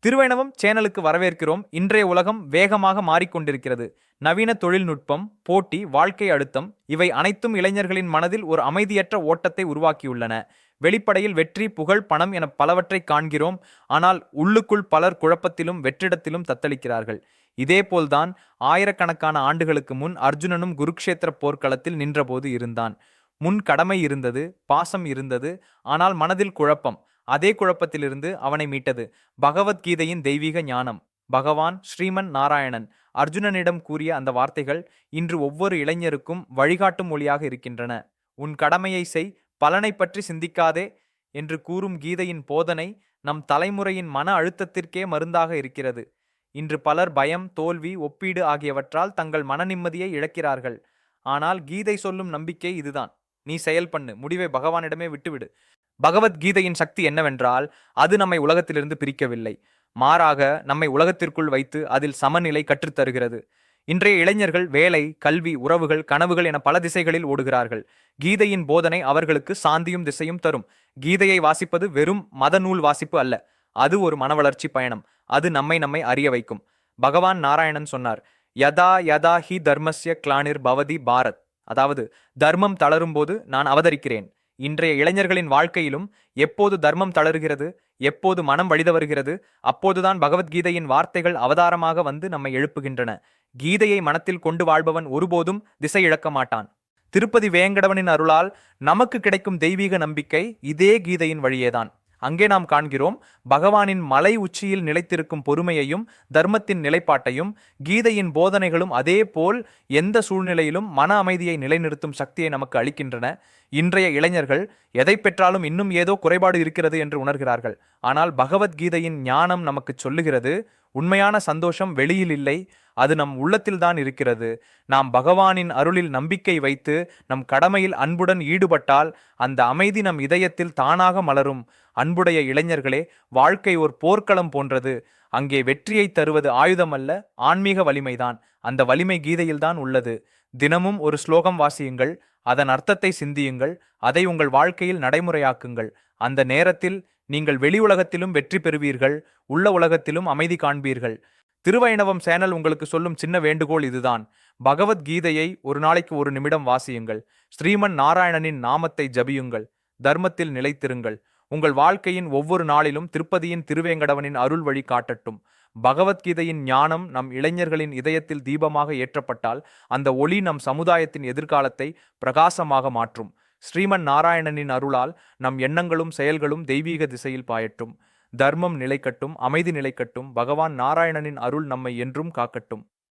திருவைணவம் சேனலுக்கு வரவேற்கிறோம். இன்றைய உலகம் வேகமாக மாறிக்கொண்டிருக்கிறது. நவீன தொழில்நுட்பம், போட்டி, வாழ்க்கை அழுத்தம் இவை அனைத்தும் இளைஞர்களின் மனதில் ஒரு அமைதியற்ற ஓட்டத்தை உருவாக்கியுள்ளன. வெளிப்படையில் வெற்றி, புகழ், பணம் என பலவற்றை காண்கிறோம். ஆனால் உள்ளுக்குள் பலர் குழப்பத்திலும் வெற்றிடத்திலும் தத்தளிக்கிறார்கள். இதேபோல்தான் ஆயிரக்கணக்கான ஆண்டுகளுக்கு முன் அர்ஜுனனும் குருக்ஷேத்திர போர்க்களத்தில் நின்றபோது இருந்தான். முன் கடமை இருந்தது, பாசம் இருந்தது, ஆனால் மனதில் குழப்பம். அதே குழப்பத்திலிருந்து அவனை மீட்டது பகவத்கீதையின் தெய்வீக ஞானம். பகவான் ஸ்ரீமன் நாராயணன் அர்ஜுனனிடம் கூறிய அந்த வார்த்தைகள் இன்று ஒவ்வொரு இளைஞருக்கும் வழிகாட்டும் மொழியாக இருக்கின்றன. உன் கடமையை செய், பலனை பற்றி சிந்திக்காதே என்று கூறும் கீதையின் போதனை நம் தலைமுறையின் மன அழுத்தத்திற்கே மருந்தாக இருக்கிறது. இன்று பலர் பயம், தோல்வி, ஒப்பீடு ஆகியவற்றால் தங்கள் மன நிம்மதியை இழக்கிறார்கள். ஆனால் கீதை சொல்லும் நம்பிக்கை இதுதான்: நீ செயல் பண்ணு, முடிவை பகவானிடமே விட்டுவிடு. பகவத்கீதையின் சக்தி என்னவென்றால், அது நம்மை உலகத்திலிருந்து பிரிக்கவில்லை, மாறாக நம்மை உலகத்திற்குள் வைத்து அதில் சமநிலை கற்றுத்தருகிறது. இன்றைய இளைஞர்கள் வேலை, கல்வி, உறவுகள், கனவுகள் என பல திசைகளில் ஓடுகிறார்கள். கீதையின் போதனை அவர்களுக்கு சாந்தியும் திசையும் தரும். கீதையை வாசிப்பது வெறும் மத நூல் வாசிப்பு அல்ல, அது ஒரு மனவளர்ச்சி பயணம். அது நம்மை அறிய வைக்கும். பகவான் நாராயணன் சொன்னார், யதா யதா ஹி தர்மஸ்ய கிளானிர் பவதி பாரத். அதாவது, தர்மம் தளரும் போது நான் அவதரிக்கிறேன். இன்றைய இளைஞர்களின் வாழ்க்கையிலும் எப்போது தர்மம் தளறுகிறது, எப்போது மனம் வழித வருகிறது, அப்போதுதான் பகவத்கீதையின் வார்த்தைகள் அவதாரமாக வந்து நம்மை எழுப்புகின்றன. கீதையை மனத்தில் கொண்டு வாழ்பவன் ஒருபோதும் திசை இழக்க மாட்டான். திருப்பதி வேங்கடவனின் அருளால் நமக்கு கிடைக்கும் தெய்வீக நம்பிக்கை இதே கீதையின் வழியேதான். அங்கே நாம் காண்கிறோம் பகவானின் மலை உச்சியில் நிலைத்திருக்கும் பொறுமையையும் தர்மத்தின் நிலைப்பாட்டையும். கீதையின் போதனைகளும் அதே போல் எந்த சூழ்நிலையிலும் மன அமைதியை நிலைநிறுத்தும் சக்தியை நமக்கு அளிக்கின்றன. இன்றைய இளைஞர்கள் எதை பெற்றாலும் இன்னும் ஏதோ குறைபாடு இருக்கிறது என்று உணர்கிறார்கள். ஆனால் பகவத்கீதையின் ஞானம் நமக்கு சொல்லுகிறது, உண்மையான சந்தோஷம் வெளியில் இல்லை, அது நம் உள்ளத்தில்தான் இருக்கிறது. நாம் பகவானின் அருளில் நம்பிக்கை வைத்து நம் கடமையில் அன்புடன் ஈடுபட்டால் அந்த அமைதி நம் இதயத்தில் தானாக மலரும். அன்புடைய இளைஞர்களே, வாழ்க்கை ஒரு போர்க்களம் போன்றது. அங்கே வெற்றியை தருவது ஆயுதம் அல்ல, ஆன்மீக வலிமைதான். அந்த வலிமை கீதையில்தான் உள்ளது. தினமும் ஒரு ஸ்லோகம் வாசியுங்கள், அதன் அர்த்தத்தை சிந்தியுங்கள், அதை உங்கள் வாழ்க்கையில் நடைமுறையாக்குங்கள். அந்த நேரத்தில் நீங்கள் வெளி உலகத்திலும் வெற்றி பெறுவீர்கள், உள்ள உலகத்திலும் அமைதி காண்பீர்கள். திருவைணவம் சேனல் உங்களுக்கு சொல்லும் சின்ன வேண்டுகோள் இதுதான்: பகவத்கீதையை ஒரு நாளைக்கு 1 நிமிடம் வாசியுங்கள். ஸ்ரீமன் நாராயணனின் நாமத்தை ஜபியுங்கள். தர்மத்தில் நிலைத்திருங்கள். உங்கள் வாழ்க்கையின் ஒவ்வொரு நாளிலும் திருப்பதியின் திருவேங்கடவனின் அருள் வழி காட்டட்டும். பகவத்கீதையின் ஞானம் நம் இளைஞர்களின் இதயத்தில் தீபமாக ஏற்றப்பட்டால் அந்த ஒளி நம் சமுதாயத்தின் எதிர்காலத்தை பிரகாசமாக மாற்றும். ஸ்ரீமன் நாராயணனின் அருளால் நம் எண்ணங்களும் செயல்களும் தெய்வீக திசையில் பாயட்டும். தர்மம் நிலைக்கட்டும், அமைதி நிலைக்கட்டும். பகவான் நாராயணனின் அருள் நம்மை என்றும் காக்கட்டும்.